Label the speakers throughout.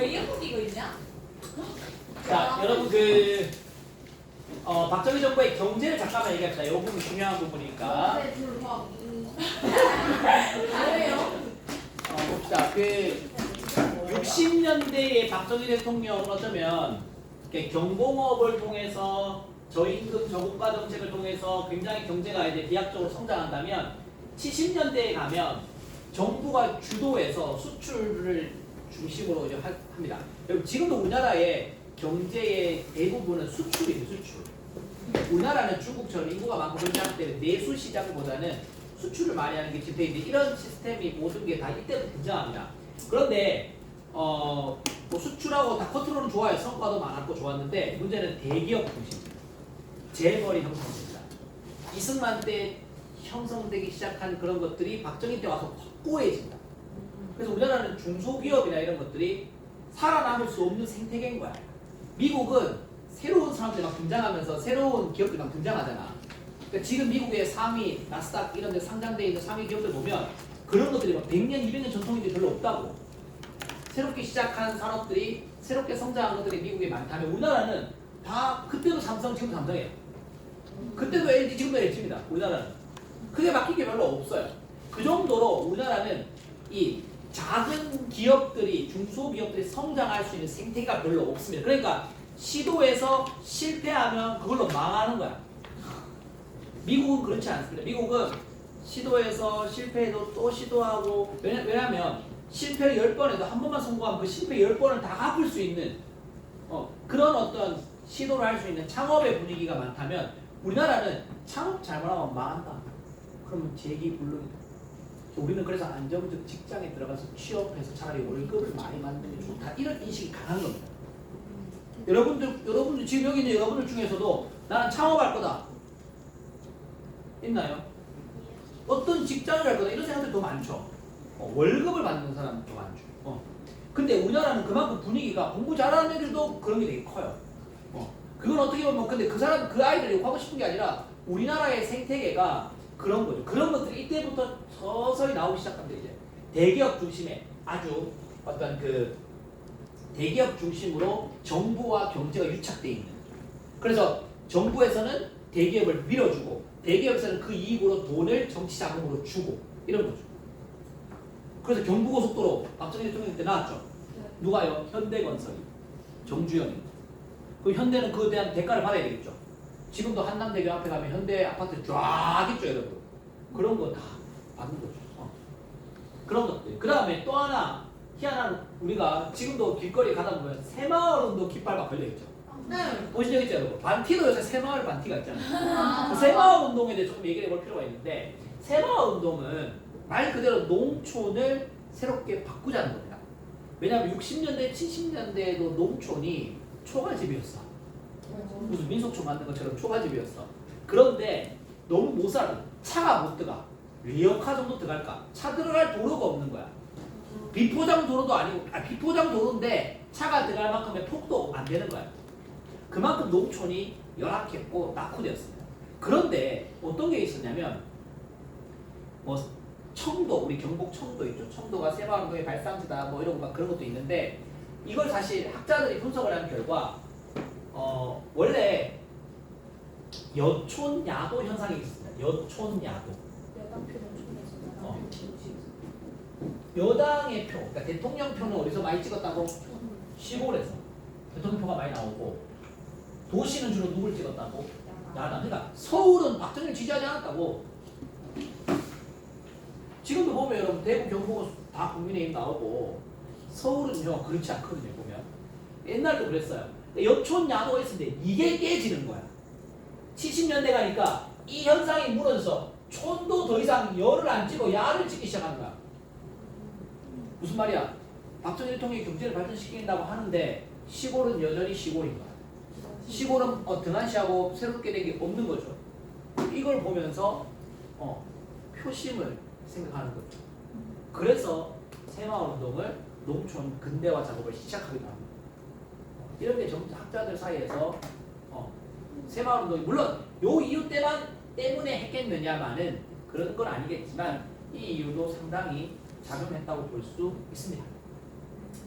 Speaker 1: 왜 예쁘게 이거 있냐?
Speaker 2: 자, 여러분 박정희 정부의 경제를 잠깐만 얘기합시다. 이 부분 중요한 부분이니까.
Speaker 1: 뭐예요?
Speaker 2: 봅시다. 60년대에 박정희 대통령은 어쩌면 이렇게 경공업을 통해서 저임금 저국가 정책을 통해서 굉장히 경제가 이제 비약적으로 성장한다면 70년대에 가면 정부가 주도해서 수출을 중심으로 이제 합니다. 여러분 지금도 우리나라의 경제의 대부분은 수출이에요, 수출. 우리나라는 중국처럼 인구가 많고 그렇지 않기 때문에 내수 시장보다는 수출을 많이 하는 게 집행인데 이런 시스템이 모든 게 다 이때부터 등장합니다. 그런데 뭐 수출하고 다 컨트롤은 좋아요. 성과도 많았고 좋았는데 문제는 대기업 중심, 재벌이 형성됩니다. 이승만 때 형성되기 시작한 그런 것들이 박정희 때 와서 확고해진다. 그래서 우리나라는 중소기업이나 이런 것들이 살아남을 수 없는 생태계인 거야. 미국은 새로운 사람들이 막 등장하면서 새로운 기업들이 막 등장하잖아. 그러니까 지금 미국의 상위, 나스닥 이런 데 상장되어 있는 상위 기업들 보면 그런 것들이 막 100년, 200년 전통인데 별로 없다고. 새롭게 시작한 산업들이 새롭게 성장한 것들이 미국에 많다면 우리나라는 다 그때도 삼성, 지금도 삼성이에요. 그때도 LG, 지금도 LG입니다. 우리나라는. 그게 바뀐 게 별로 없어요. 그 정도로 우리나라는 이 작은 기업들이, 중소기업들이 성장할 수 있는 생태계가 별로 없습니다. 그러니까 시도해서 실패하면 그걸로 망하는 거야. 미국은 그렇지 않습니다. 미국은 시도해서 실패해도 또 시도하고 왜냐하면 실패를 10번 해도 한 번만 성공하면 그 실패 10번을 다 갚을 수 있는 그런 어떤 시도를 할 수 있는 창업의 분위기가 많다면 우리나라는 창업 잘못하면 망한다. 그러면 재기불능이다. 우리는 그래서 안정적 직장에 들어가서 취업해서 차라리 월급을 많이 받는 게 좋다. 이런 인식이 강한 겁니다. 여러분들 지금 여기 있는 여러분들 중에서도 나는 창업할 거다. 있나요? 어떤 직장을 할 거다. 이런 사람들 더 많죠. 월급을 받는 사람도 많죠. 근데 우리나라는 그만큼 분위기가 공부 잘하는 애들도 그런 게 되게 커요. 그건 어떻게 보면 근데 그 사람 그 아이들이 하고 싶은 게 아니라 우리나라의 생태계가 그런 거죠. 그런 것들이 이때부터 서서히 나오기 시작합니다. 이제 대기업 중심의 아주 어떤 대기업 중심으로 정부와 경제가 유착되어 있는. 그래서 정부에서는 대기업을 밀어주고 대기업에서는 그 이익으로 돈을 정치 자금으로 주고 이런 거죠. 그래서 경부고속도로 박정희 대통령 때 나왔죠. 누가요? 현대건설이. 정주영이. 그 현대는 그에 대한 대가를 받아야 되겠죠. 지금도 한남대교 앞에 가면 현대 아파트 쫙 있죠, 여러분. 그런 거 다 받는 거죠. 그런 것들. 그 다음에 또 하나 희한한 우리가 지금도 길거리 가다 보면 새마을운동 깃발 막 걸려있죠.
Speaker 1: 네.
Speaker 2: 보신 적 있죠, 여러분? 반티도 요새 새마을 반티가 있잖아요. 그 새마을운동에 대해 조금 얘기를 해볼 필요가 있는데 새마을운동은 말 그대로 농촌을 새롭게 바꾸자는 겁니다. 왜냐하면 60년대, 70년대에도 농촌이 초가집이었어. 무슨 민속촌 만든 것처럼 초가집이었어. 그런데 너무 못 살아. 차가 못 들어가. 리어카 정도 들어갈까? 차 들어갈 도로가 없는 거야. 비포장 도로도 아니고, 비포장 도로인데 차가 들어갈 만큼의 폭도 안 되는 거야. 그만큼 농촌이 열악했고 낙후되었습니다. 그런데 어떤 게 있었냐면, 청도, 우리 경북 청도 있죠. 청도가 새마을운동의 발상지다, 뭐 이런 거 그런 것도 있는데, 이걸 사실 학자들이 분석을 한 결과, 원래 여촌야도 현상이 있습니다. 여촌야도. 여당의 표, 그러니까 대통령 표는 어디서 많이 찍었다고? 시골에서 대통령 표가 많이 나오고, 도시는 주로 누굴 찍었다고? 야당. 그러니까 서울은 박정희를 지지하지 않았다고. 지금도 보면 여러분 대구 경북은 다 국민의힘 나오고 서울은요 그렇지 않거든요. 보면 옛날도 그랬어요. 여촌 야도가 있었는데 이게 깨지는 거야. 70년대 가니까 이 현상이 무너져서 촌도 더 이상 여를 안 찍고 야를 찍기 시작하는 거야. 무슨 말이야? 박정희 대통령이 경제를 발전시킨다고 하는데 시골은 여전히 시골인 거야. 시골은 등한시하고 새롭게 된 게 없는 거죠. 이걸 보면서 표심을 생각하는 거죠. 그래서 새마을운동을 농촌 근대화 작업을 시작하기도 합니다. 이런 게 전부 학자들 사이에서 새마을운동이 물론 요 이유 때문에 했겠느냐마는 그런 건 아니겠지만 이 이유도 상당히 작용했다고 볼 수 있습니다.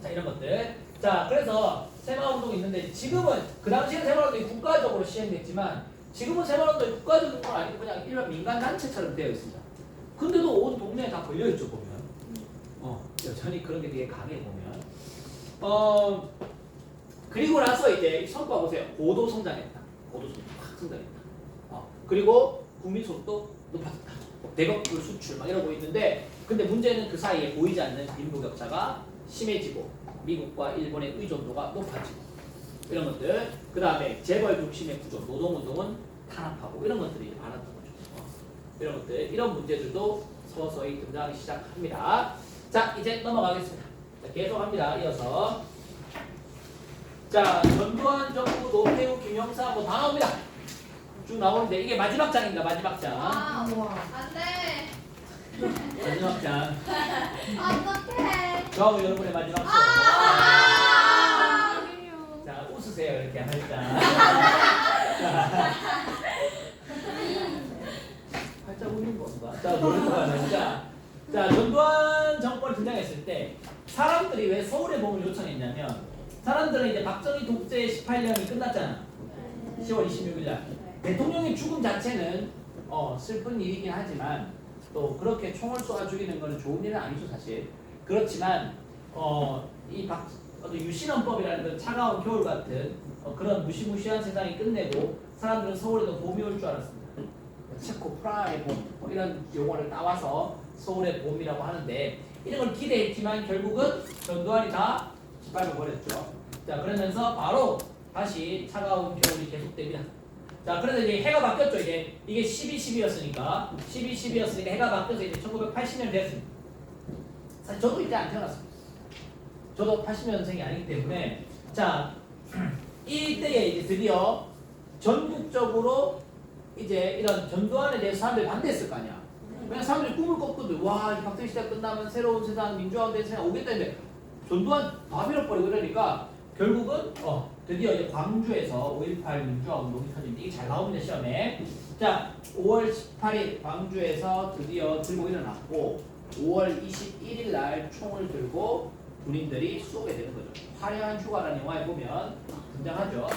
Speaker 2: 자, 이런 것들 자, 그래서 새마을운동이 있는데 지금은 그 당시에 새마을운동이 국가적으로 시행됐지만 지금은 새마을운동이 국가적인 건 아니고 그냥 일반 민간단체처럼 되어 있습니다. 근데도 온 동네에 다 걸려있죠 보면. 여전히 그런 게 되게 강해 보면. 그리고 나서 이제 성과 보세요. 고도 성장했다. 고도 성장 확 성장했다. 그리고 국민 소득도 높아졌다. 대거물 수출 막 이러고 있는데 근데 문제는 그 사이에 보이지 않는 빈부격차가 심해지고 미국과 일본의 의존도가 높아지고 이런 것들. 그 다음에 재벌 중심의 구조, 노동운동은 탄압하고 이런 것들이 많았던 거죠. 이런 것들, 이런 문제들도 서서히 등장하기 시작합니다. 자, 이제 넘어가겠습니다. 자, 계속합니다. 이어서 자, 전두환 정부, 노태우, 김영사 뭐 다 나옵니다. 쭉 나오는데 이게 마지막 장입니다. 마지막 장.
Speaker 1: 안 돼.
Speaker 2: 마지막 장.
Speaker 1: 어떡해.
Speaker 2: 저하고 여러분의 마지막 장.
Speaker 1: 아.
Speaker 2: 자, 웃으세요. 이렇게 할 장. 활짝 웃는 건가? 자, 모르겠어요. 자, 전두환 정권이 등장했을 때 사람들이 왜 서울에 몸을 요청했냐면 사람들은 이제 박정희 독재 18년이 끝났잖아. 10월 26일 날. 대통령의 죽음 자체는 슬픈 일이긴 하지만 또 그렇게 총을 쏘아 죽이는 것은 좋은 일은 아니죠 사실. 그렇지만 이 유신헌법이라는 그 차가운 겨울 같은 그런 무시무시한 세상이 끝내고 사람들은 서울에도 봄이 올 줄 알았습니다. 체코 프라하의 봄 이런 용어를 따와서 서울의 봄이라고 하는데 이런 걸 기대했지만 결국은 전두환이 다 짓밟아 버렸죠. 자, 그러면서 바로 다시 차가운 겨울이 계속됩니다. 자, 그래서 이제 해가 바뀌었죠. 이게 12.12였으니까 12.12였으니까 해가 바뀌어서 이제 1980년 됐습니다. 사실 저도 이때 안 태어났습니다. 저도 80년생이 아니기 때문에 자, 이때에 이제 드디어 전국적으로 이제 이런 전두환에 대해서 사람들이 반대했을 거 아니야. 왜냐면 사람들이 꿈을 꿨거든. 와, 이 박정희 시대 끝나면 새로운 세상, 민주화된 세상 오겠다는데 전두환 다 밀어버리고 그러니까 결국은 드디어 이제 광주에서 5.18 민주화 운동이 터집니다. 이게 잘 나옵니다 시험에. 자, 5월 18일 광주에서 드디어 들고 일어났고 5월 21일 날 총을 들고 군인들이 쏘게 되는 거죠. 화려한 휴가라는 영화에 보면 등장하죠.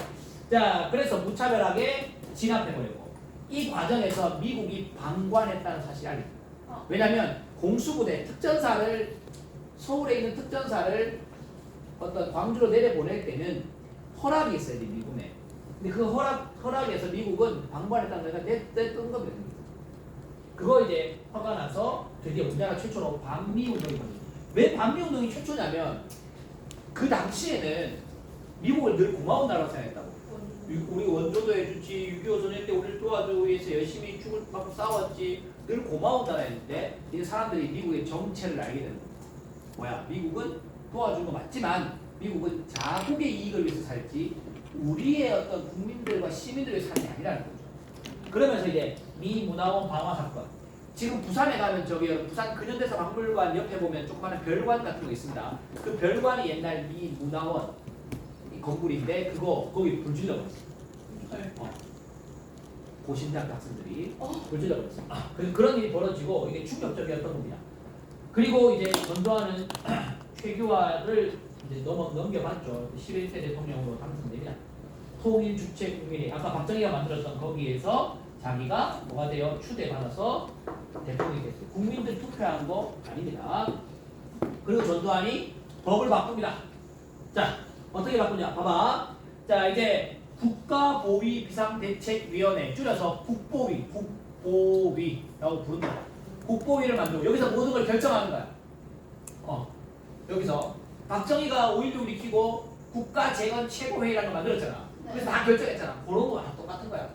Speaker 2: 자, 그래서 무차별하게 진압해버리고 이 과정에서 미국이 방관했다는 사실이 알립니다. 왜냐하면 공수부대 특전사를 서울에 있는 특전사를 어떤 광주로 내려보낼 때는 허락이 있어야 돼 미군에. 근데 그 허락에서 미국은 방관했다는 거가 냈던 겁니다. 그거 이제 화가 나서 드디어 우리나라 최초로 반미운동이 벌어집니다. 왜 반미운동이 최초냐면 그 당시에는 미국을 늘 고마운 나라로 생각했다고. 우리 원조도 해주지, 6.25 전쟁 때 우리를 도와주기 위해서 열심히 죽을 만큼 싸웠지, 늘 고마운 나라였는데 이제 사람들이 미국의 정체를 알게 되는 거예요. 뭐야? 미국은 도와준 거 맞지만 미국은 자국의 이익을 위해서 살지 우리의 어떤 국민들과 시민들의 삶이 아니라는 거죠. 그러면서 이제 미 문화원 방화 사건. 지금 부산에 가면 저기 부산 근현대사 박물관 옆에 보면 조그마한 별관 같은 거 있습니다. 그 별관이 옛날 미 문화원 건물인데 거기 불 질러버렸어요. 고신대학교 학생들이 불 질러버렸어요. 그런 일이 벌어지고 이게 충격적이었던 겁니다. 그리고 이제 전두환은 최규하를 이제 넘겨봤죠. 11대 대통령으로 당선됩니다. 통일 주체 국민이 아까 박정희가 만들었던 거기에서 자기가 뭐가 돼요? 추대받아서 대통령이 됐어요. 국민들 투표한 거 아닙니다. 그리고 전두환이 법을 바꿉니다. 자, 어떻게 바꾸냐? 봐봐. 자, 이제 국가보위비상대책위원회 줄여서 국보위라고 부른다. 국보위를 만들고 여기서 모든 걸 결정하는 거야. 여기서 박정희가 5.16 일으키고 국가재건 최고회의라는 걸 만들었잖아. 그래서 다 결정했잖아. 그런 거 다 똑같은 거야.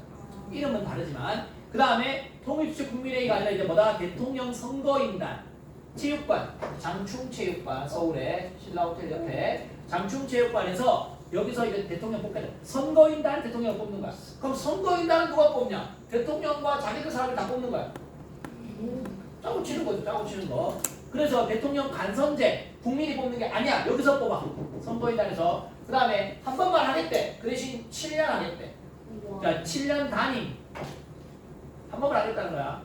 Speaker 2: 이름은 다르지만 그 다음에 통일주체 국민회의가 아니라 이제 뭐다? 대통령 선거인단 체육관, 장충체육관 서울에 신라호텔 옆에 장충체육관에서 여기서 이제 대통령 뽑게 선거인단 대통령을 뽑는 거야. 그럼 선거인단은 누가 뽑냐? 대통령과 자기 그 사람을 다 뽑는 거야. 짜고 치는 거죠. 짜고 치는 거. 그래서 대통령 간선제 국민이 뽑는 게 아니야. 여기서 뽑아. 선거인단에서. 그 다음에 한 번만 하겠대. 그 대신 7년 하겠대. 자, 7년 단임. 한 번만 하겠다는 거야.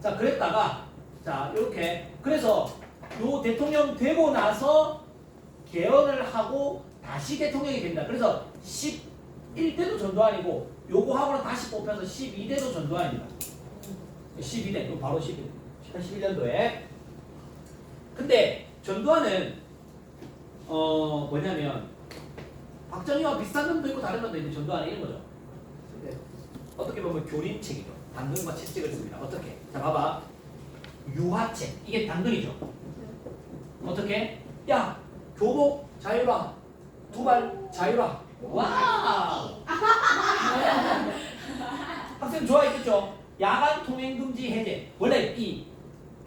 Speaker 2: 자, 그랬다가 자, 이렇게 그래서 요 대통령 되고 나서 개헌을 하고 다시 대통령이 됩니다. 그래서 11대도 전두환이고 요거하고는 다시 뽑혀서 12대도 전두환입니다. 12대, 이거 바로 11년도에. 근데 전두환은 뭐냐면 박정희와 비슷한 점도 있고 다른 점도 있는데 전두환은 이런 거죠. 근데 어떻게 보면 교린책이죠. 당근과 채찍을 씁니다. 어떻게? 자 봐봐. 유화책 이게 당근이죠. 어떻게? 야 교복 자유화, 두발 자유화. 와. 학생 좋아했겠죠. 야간 통행 금지 해제. 원래 이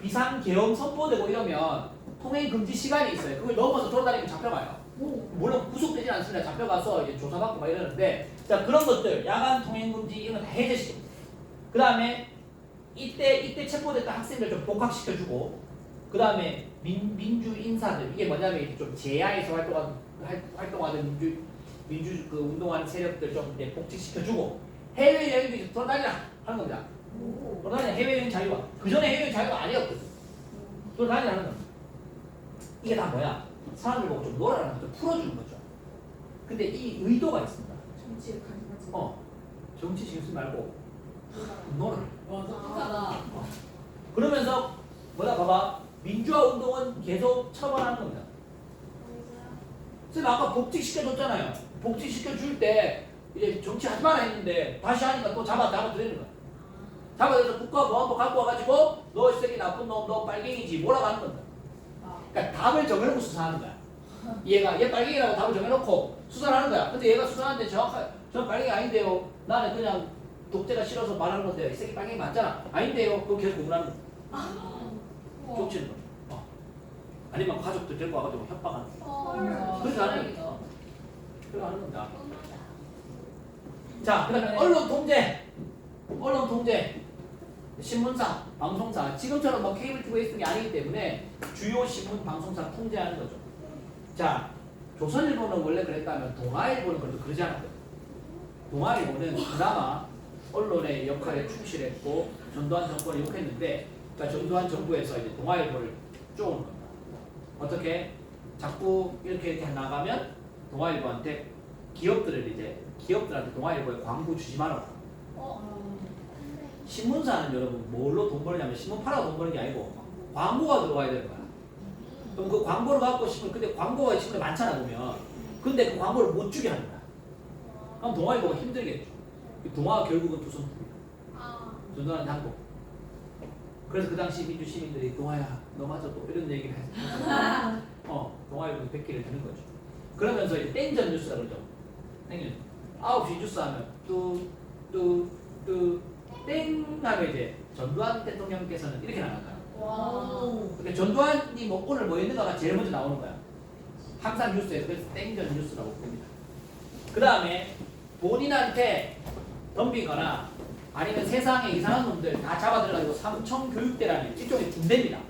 Speaker 2: 비상 계엄 선포되고 이러면 통행 금지 시간이 있어요. 그걸 넘어서 돌아다니면 잡혀가요. 물론 구속되진 않습니다. 잡혀가서 이제 조사받고 막 이러는데, 자 그런 것들 야간 통행 금지 이런 거 다 해제시킵니다. 그 다음에 이때 체포됐던 학생들 좀 복학시켜주고, 그 다음에 민주 인사들 이게 뭐냐면 좀 제야에서 활동하던 민주 그 운동하는 세력들 좀 이제 복직시켜주고, 해외 여행도 이제 돌아다니라 하는 겁니다. 돌아다니라 해외 여행 자유화. 그 전에 해외 여행 자유가 아니었거든. 돌아다니라 하는 겁니다. 이게 다 뭐야? 사람들 보고 좀 놀아라, 좀 풀어주는 거죠. 근데 이 의도가 있습니다. 정치 신경 쓰지 말고 놀아라.
Speaker 1: 똑똑하다.
Speaker 2: 그러면서 뭐다 봐봐. 민주화 운동은 계속 처벌하는 겁니다. 선생님 아까 복직시켜줬잖아요. 복직시켜줄 때 이제 정치하지 마라 했는데 다시 하니까 또 잡아들이는 거야. 잡아들여서 국가보안법 갖고 와가지고 너 이 새끼 나쁜 놈, 너 빨갱이지 뭐라고 하는 겁니다. 그러니까 답을 정해놓고 수사하는 거야. 얘 빨갱이라고 답을 정해놓고 수사를 하는 거야. 근데 얘가 수사하는데 저 빨갱이 아닌데요. 나는 그냥 독재가 싫어서 말하는 건데 이 새끼 빨갱이 맞잖아. 아닌데요. 그거 계속 공부하는 거야. 쫓치는 거야. 아니면 가족들 데리고 와가지고 협박하는 거야. 그렇게 하는 거야. 그렇게 하는 겁니다. 자, 그 다음에 언론 통제. 신문사, 방송사. 지금처럼 뭐 케이블 TV 같은 게 아니기 때문에 주요 신문, 방송사 통제하는 거죠. 자, 조선일보는 원래 그랬다면 동아일보는 그래도 그러지 않았거든요. 동아일보는 그나마 언론의 역할에 충실했고 전두환 정권을 욕했는데, 그러니까 전두환 정부에서 이제 동아일보를 쪼은 겁니다. 어떻게? 자꾸 이렇게 나가면 동아일보한테 기업들한테 동아일보에 광고 주지 말아라. 신문사는 여러분 뭘로 돈 벌냐면 신문 팔아서 돈 버는 게 아니고 광고가 들어와야 되는 거야. 그럼 그 광고를 갖고 싶으면, 근데 광고가 신문에 많잖아 보면. 근데 그 광고를 못 주게 하는 거야. 그럼 동아일보가 힘들겠죠. 동아가 결국은 조선입니다. 전두환한테 한 거. 그래서 그 당시 민주 시민들이 동아야 너 맞아 또 이런 얘기를 해서 동아일보 100개를 드는 거죠. 그러면서 이제 땡전 뉴스라 그러죠. 땡전 9시 뉴스 하면 땡 하면 이제 전두환 대통령께서는 이렇게 나갈까요? 근데 전두환이 뭐 오늘 뭐 했는가가 제일 먼저 나오는 거야. 항상 뉴스에서. 그래서 땡전 뉴스라고 봅니다. 그 다음에 본인한테 덤비거나 아니면 세상에 이상한 놈들 다 잡아들여가지고 삼청교육대라는 일종의 군대입니다.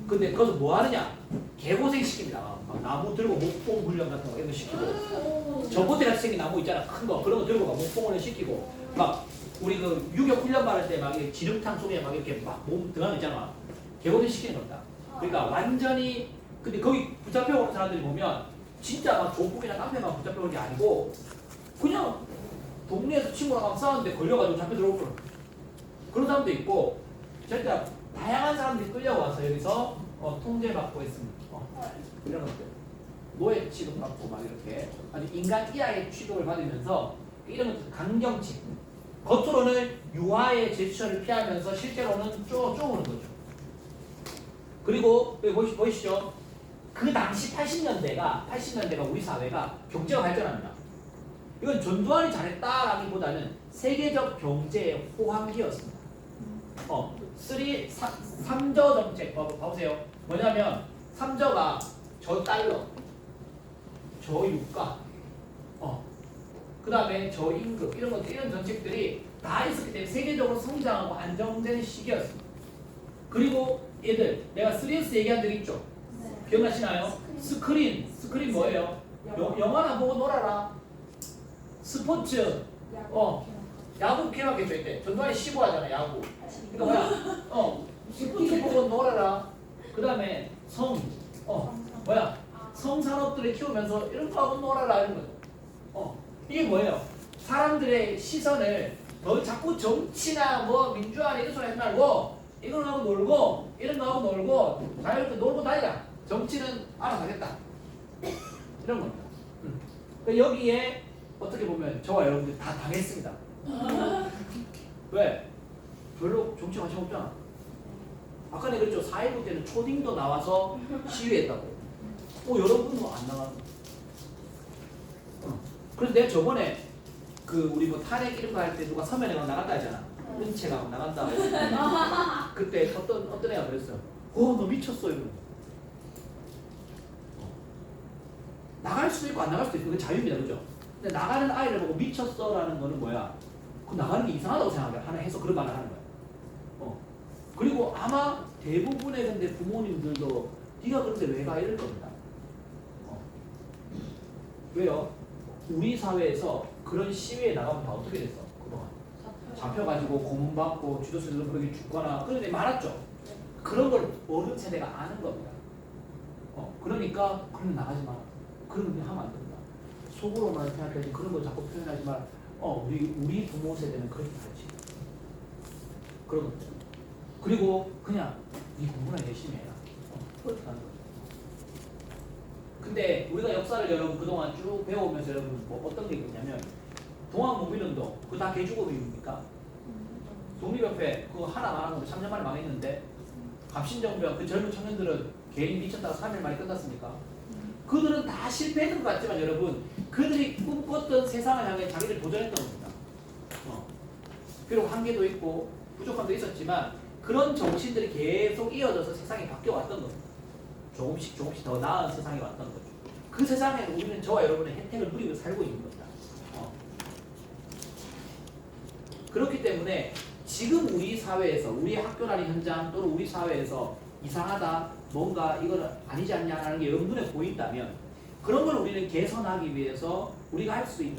Speaker 2: 근데 거기서 뭐 하느냐? 개고생 시킵니다. 막 나무 들고 목봉 훈련 같은 거 이런 거 시키고, 전봇대 같이 생긴 나무 있잖아, 큰 거. 그런 거 들고 막 목봉 훈련 시키고, 막 우리 그 유격 훈련 받을 때 막 지름탕 속에 막 이렇게 막 몸 들어가는 있잖아. 개고생 시키는 겁니다. 그러니까 완전히. 근데 거기 붙잡혀 오는 사람들이 보면 진짜 막 조폭이나 깡패만 붙잡혀 오는 게 아니고 그냥 동네에서 친구랑 막 싸웠는데 걸려가지고 잡혀 들어올 거예요. 그런 사람도 있고, 절대 다양한 사람들이 끌려와서 여기서 통제받고 있습니다. 이런 것들. 노예 취급받고 막 이렇게 아주 인간 이하의 취급을 받으면서 이런 것들 강경치. 겉으로는 유화의 제스처를 피하면서 실제로는 쪼오는 거죠. 그리고 여기 보이시죠? 그 당시 80년대가 우리 사회가 경제가 발전합니다. 이건 전두환이 잘했다라기보다는 세계적 경제의 호황기였습니다. 3저 정책 봐보세요. 뭐냐면 3저가 저 달러, 저 유가, 그 다음에 저 임금 이런 정책들이 다 있었기 때문에 세계적으로 성장하고 안정된 시기였습니다. 그리고 얘들 내가 3S 얘기한 적 있죠? 기억나시나요? 스크린 뭐예요? 영화나 보고 놀아라. 스포츠, 야구 개막했죠 이때. 전두환이 15 하잖아 야구. 그러니까 뭐야? 스포츠 보고 놀아라. 그 다음에 뭐야? 성산업들을 키우면서 이런 거 하고 놀아라 이런 거죠. 이게 뭐예요? 사람들의 시선을 너 자꾸 정치나 뭐 민주화나 이런 소리 하지 말고 이걸 하고 놀고 이런 거 하고 놀고 자유롭게 놀고 다니라. 정치는 알아서 하겠다. 이런 겁니다. 그러니까 여기에 어떻게 보면 저와 여러분들이 다 당했습니다. 왜? 별로 정치 관심 없잖아. 아까 내가 그랬죠. 4.19 때는 초딩도 나와서 시위했다고. 여러분은 안 나가는 거야. 그래서 내가 저번에 그 우리 뭐 탄핵 이런 거 할 때 누가 서면에 막 나갔다 하잖아. 은채가 막 나간다. 그때 어떤 애가 그랬어. 너 미쳤어 이러면. 나갈 수도 있고 안 나갈 수도 있고 그건 자유입니다, 그죠? 근데 나가는 아이를 보고 미쳤어라는 거는 뭐야? 그 나가는 게 이상하다고 생각하는 해서 그런 말을 하는 거야. 그리고 아마 대부분의 근데 부모님들도 네가 그런데 왜 가 이럴 겁니다. 왜요? 우리 사회에서 그런 시위에 나가면 다 어떻게 됐어? 그동안 잡혀가지고 고문받고 주도수들은 그렇게 죽거나 그런 데 많았죠. 그런 걸 어른 세대가 아는 겁니다. 그러니까 그러면 나가지 마라. 그런 거 하면 안 된다. 속으로만 생각하지 그런 거 자꾸 표현하지 마라. 우리 부모 세대는 그렇게 가르치. 그런 거죠. 그리고 그냥 네 공부나 열심히 해라. 그렇게 하는 거죠. 근데 우리가 역사를 여러분 그동안 쭉 배워오면서 여러분 뭐 어떤 게 있냐면 동학농민운동 그거 다 개주급입니까? 독립협회 그거 하나 망한 거 3년 만에 망했는데 갑신정변 그 젊은 청년들은 개인 미쳤다가 3일 만에 끝났습니까? 그들은 다 실패했던 것 같지만 여러분 그들이 꿈꿨던 세상을 향해 자기를 도전했던 겁니다. 비록 한계도 있고 부족함도 있었지만 그런 정신들이 계속 이어져서 세상이 바뀌어왔던 겁니다. 조금씩 더 나은 세상이 왔던 거죠. 그 세상에 우리는 저와 여러분의 혜택을 누리고 살고 있는 겁니다. 그렇기 때문에 지금 우리 사회에서 우리 학교라는 현장 또는 우리 사회에서 이상하다 뭔가 이건 아니지 않냐라는 게 여러분 눈에 보인다면 그런 걸 우리는 개선하기 위해서 우리가 할 수 있는